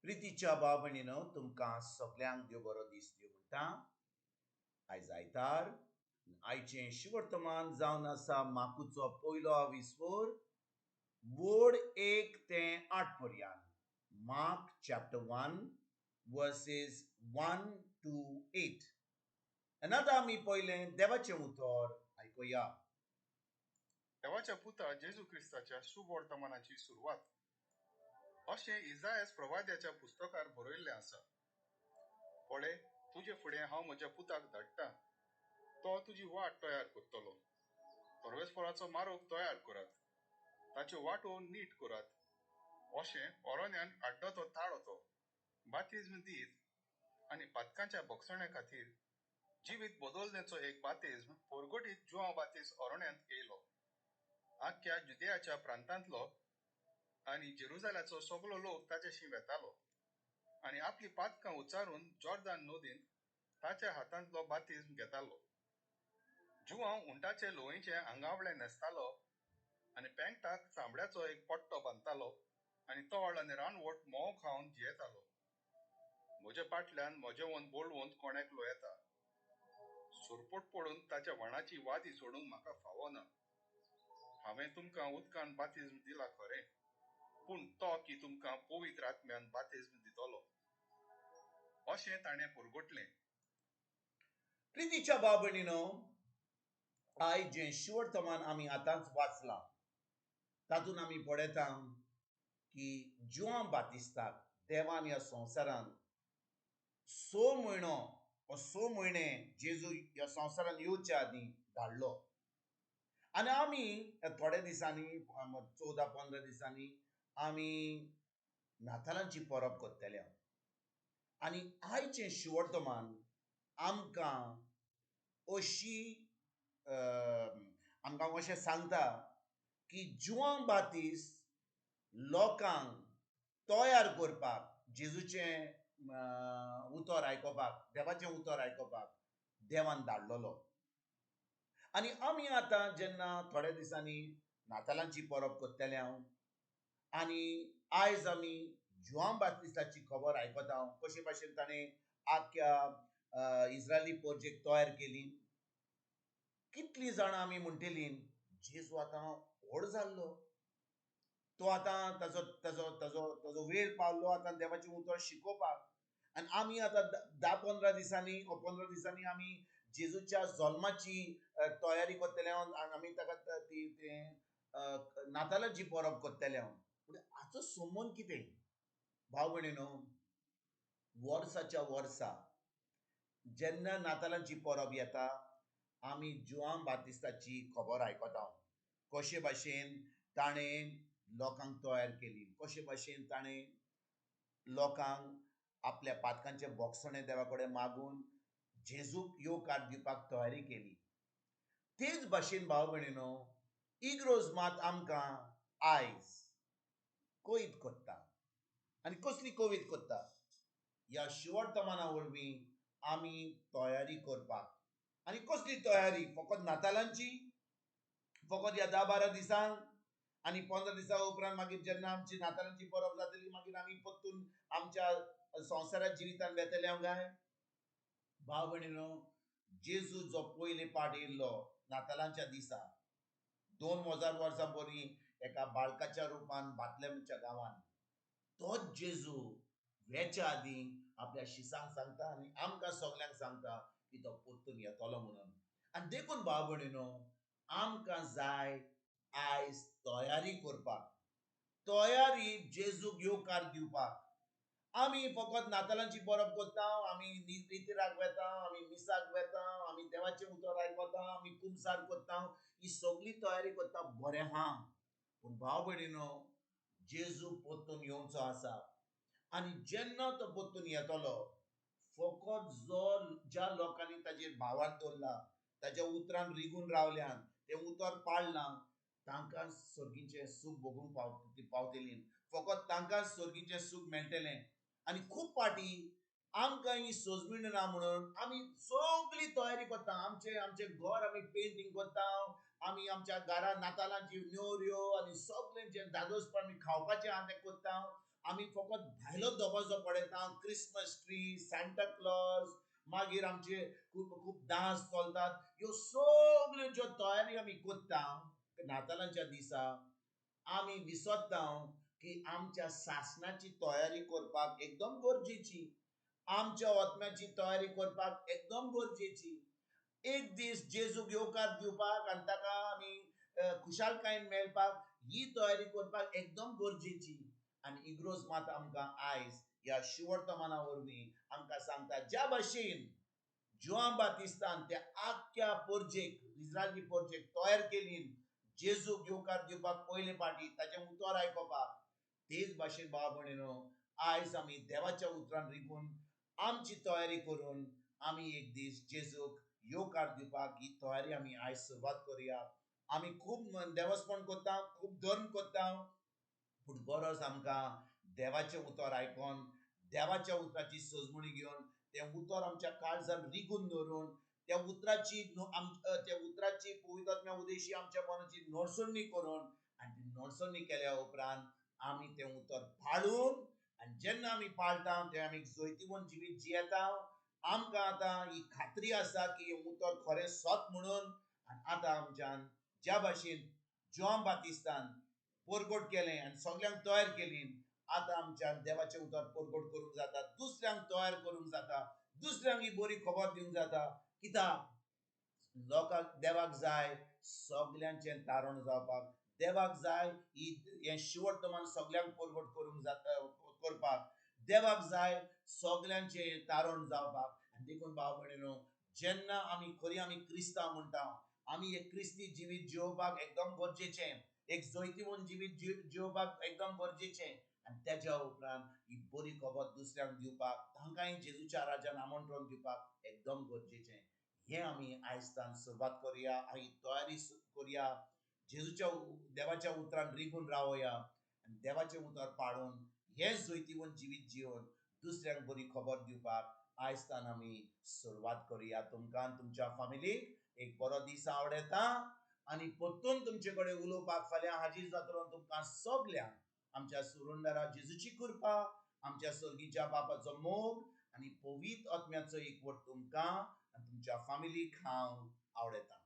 प्रितीच्या भाव भयणीनो तुमकां सगल्यांक देव बरो दीस दिवं म्हणटा. आयज आयतार आयचें शिवर्तमान जावन आसा माकूचो पयलो विस्वोर वोड 1 ते 8 पर्यंत. Mark chapter 1 verses 1 to 8. आनी आतां आमी पयलें देवाचें उतर आयकुया. देवाच्या पुता जेजू क्रिस्ताच्या शुभ वर्तमानाची सुरवात. अशें इसायास प्रवाद्याच्या पुस्तकार बरयल्लें आसा. पळय, तुजे फुडें हांव म्हज्या पुताक धाडटां. तो तुजी वाट तयार करतलो. परमेस्पराचो मार्ग तयार करात. ताच्यो वाटो नीट करात. अशें ओरोन्यान हाडलो तो ताळो तो. बातिज्म दीत आनी पातकांच्या भोगसणे खातीर जिवीत बदलण्याचो एक बातिज्म परगटीत जुआंव बातीस ओरोन्यांत येयलो. आख्या जुदेयाच्या प्रांतांतलो आनी जेरुसालेमाचो सगलो लोक ताचेशी वेतालो आनी आपली पातकां उच्चारून जॉर्दान नदींत ताच्या हातांतलो बातिज्म घेतालो. जुआंव उंटाचे लोळीचे आंगावळे न्हेसतालो आनी पेंगटाक चामड्याचो एक पट्टो बांदतालो आनी तोळ आनी रानवट मोव खावन जियेतालो. म्हजे फाटल्यान म्हजेवन बोलवंत कोणेकलो येता. सुरपोट पडून ताच्या वणाची वादी सोडूंक म्हाका फावना. हांवें तुमकां उदकान बातिज्म दिला खरें, पूण तो की तुमकां पवित्र आत्म्यान बातिज्म दितलो. अशें ताणें पुरगटलें. प्रितीच्या भाव भयणीनो, आयज जें शिवर्तमान आमी आतांच वाचलां तातूंत आमी पळयता की जुआंव बातिस्ताक देवान ह्या संवसारान स म्हयने जेजू ह्या संवसारान येवच्या आदीं धाडलो. आनी आमी थोड्या दिसांनी 14-15 दिसांनी आमी नातालांची परब करतले. आनी आयचें शिवर्तमान आमकां अशें सांगता की जुआंव बातीस लोकांक तयार करपाक जेजूचें उतर आयकोपाक, देवाचें उतर आयकोपाक देवान धाडलोलो. आनी आमी आतां जेन्ना थोड्या दिसांनी नातालांची परब करतले आनी आयज आमी जुआंव बातिस्ताची खबर आयकता कशे भाशेन ताणें आख्या इस्रायली परजेक तयार केली. कितलीं जाणां आमी म्हणटलीं जेजू आतां व्हड जाल्लो, तो आतां ताजो वेळ पावलो आतां देवाचें उतर शिकोवपाक. आनी आमी आतां 10-15 दिसांनी वा 15 दिसांनी आमी जेजूच्या जल्माची तयारी करतले आनी आमी ताका ती नातालांची परब करतले. हाचो संबंद कितें भाव भयणीनो? वर्साच्या वर्सा जेन्ना नातालांची परब येता आमी जुआंव बातिस्ताची खबर आयकता. कशे भाशेन ताणें लोकांक तयार केली, कशे भाशेन ताणें लोकांक आपल्या पातकांचे भोगसणे देवा कडेन मागून जेजूक येवकार दिवपाक तयारी केली. तेच भाशेन भाव भयणीनो, इग्रोज मात आमकां आयज कोयत करता. आनी कसली कोवीत करता? ह्या शिवर्तमाना वरवीं आमी तयारी करपाक. आनी कसली तयारी? फकत नातालांची? फकत ह्या 10-12 दिसांक आनी 15 दिसां उपरांत मागीर जेन्ना आमची नातालांची परब जातली मागीर आमी परतून आमच्या संवसाराच्या जिवितान वेतले काय? भाव भयणीनो, जेजू जो पयले पाट येयल्लो नातालांच्या दिसा 2000 वर्सां पयलीं एका बाळकाच्या रुपान बातलेमच्या गांवांत, तोच जेजू वेच्या आदीं आपल्या शिसांक सांगता आनी आमकां सगल्यांक सांगता की तो परतून येतलो म्हणून. आनी देखून भाव भयणीनो, आमकां जाय आयज तयारी करपाक, तयारी जेजूक येवकार दिवपाक. आमी फकत नातालांची परब करता, आमी रितीराक वेता, आमी मिसाक वेता, आमी देवाचें उतर आयकता, आमी कुमसार करता, ही सगळी तयारी करता बरें आहा. पूण भाव भयणीनो, जेजू परतून येवचो आसा आनी जेन्ना तो परतून येतलो फकत ज्या लोकांनी ताजेर भावार्थ दवरला, ताच्या उतरान रिगून रावल्यान, तें उतर पाळना, तांकां सर्गीचें सूख भोगूंक पावतलीं. फकत तांकां सर्गीचें सूख मेळटलें. आनी खूब पाटी आमकां ही सोजमीण ना म्हणून आमी सगळी तयारी करता. आमचें घर आमी पेंटींग करता, आमी आमच्या घरान नातालांची नेवऱ्यो आनी सगळें जें धादोसपण आमी खावपाचें आहा तें करता. आमी फकत भायलो दबाजो पळयता, क्रिसमस ट्री, सांता क्लॉज, मागीर आमचे खूब खूब डान्स चलतात, ह्यो सगल्यो ज्यो तयारी आमी करता नातालांच्या दिसा, आमी विसरता की आमच्या सासणाची तयारी करपाक एकदम गरजेची, आमच्या ओतम्याची तयारी करपाक एकदम गरजेची. एक दीस जेजूक येवकार दिवपाक आनी ताका आमी खुशालकायेन मेळपाक ही तयारी करपाक एकदम गरजेची. आनी इग्रोज मात आमकां आयज ह्या शिवर्तमाना वरवीं आमकां सांगता ज्या भाशेन जुआन बातिस्तान त्या आख्या पोरजेक, इस्रायली पोरजेक तयार केली जेजूक येवकार दिवपाक पयले फाटी ताचें उतर आयकोपाक, तेच भाशेन भाव भयणीनो आयज आमी देवाच्या उतरान रिगून आमची तयारी करून आमी एक दीस जेजूक येवकार दिवपाक ही तयारी आमी आयज सुरवात करुया. आमी खूब देवस्पण करता, खूब धर्म करता, पूण गरज आमकां देवाचें उतर आयकोन देवाच्या उतराची सजमणी घेवन तें उतर आमच्या काळजान रिगून धरून त्या उतराची पवित्र आत्म्या उदेशी आमच्या मनाची नडसडणी करून आनी ती नडसडणी केल्या उपरांत आमी तें उतर पाळून आनी जेन्ना आमी पाळटा तें आमी जैतिवंत जिवीत जियेता. आमकां आतां ही खात्री आसा की हें उतर खरें सत म्हणून. आनी आतां आमच्यान ज्या भाशेन जॉन बातिस्तान परगट केलें आनी सगल्यांक तयार केली, आतां आमच्यान देवाचें उतर परगट करूंक जाता, दुसऱ्यांक तयार करूंक जाता, दुसऱ्यांक ही बरी खबर दिवंक जाता. कित्याक लोकांक देवाक जाय सगल्यांचें तारण जावपाक, देवाक जाय ही हें शिवर्तमान सगल्यांक परगट करूंक जाता करपाक, देवाक जाय सगल्यांचें तारण जावपाक. आनी देखून भाव भयणीनो जेन्ना आमी क्रिस्तांव म्हणटा, आमी एक क्रिस्ती जिवीत जिवोवपाक एकदम गरजेचें, एक जैतिवंत जिवीत जिवोवपाक एकदम गरजेचें. आनी तेज्या उपरांत ही बरी खबर दुसऱ्यांक दिवपाक, तांकांय जेजूच्या राज्यान आमंत्रण दिवपाक एकदम गरजेचें. हें आमी आयजतान सुरवात करुया, ही तयारी करुया, जेजूच्या देवाच्या उतरान रिगून रावया आनी देवाचें उतर पाळून हें जैतिवंत जिवीत जिवन दुसऱ्यांक बरी खबर दिवपाक आयजतान आमी सुरवात करुया. तुमकां आनी तुमच्या फॅमिलीक एक बरो दीस आवडेता आनी परतून तुमचे कडेन उलोवपाक फाल्यां हाजीर जातलो. तुमकां सगल्यांक आमच्या सुरुंडरा जेजूची कृपा, आमच्या सर्गीच्या बापाचो मोग आनी पवित्र आत्म्याचो एकवट तुमकां आनी तुमच्या फॅमिलीक हांव आवडयतां.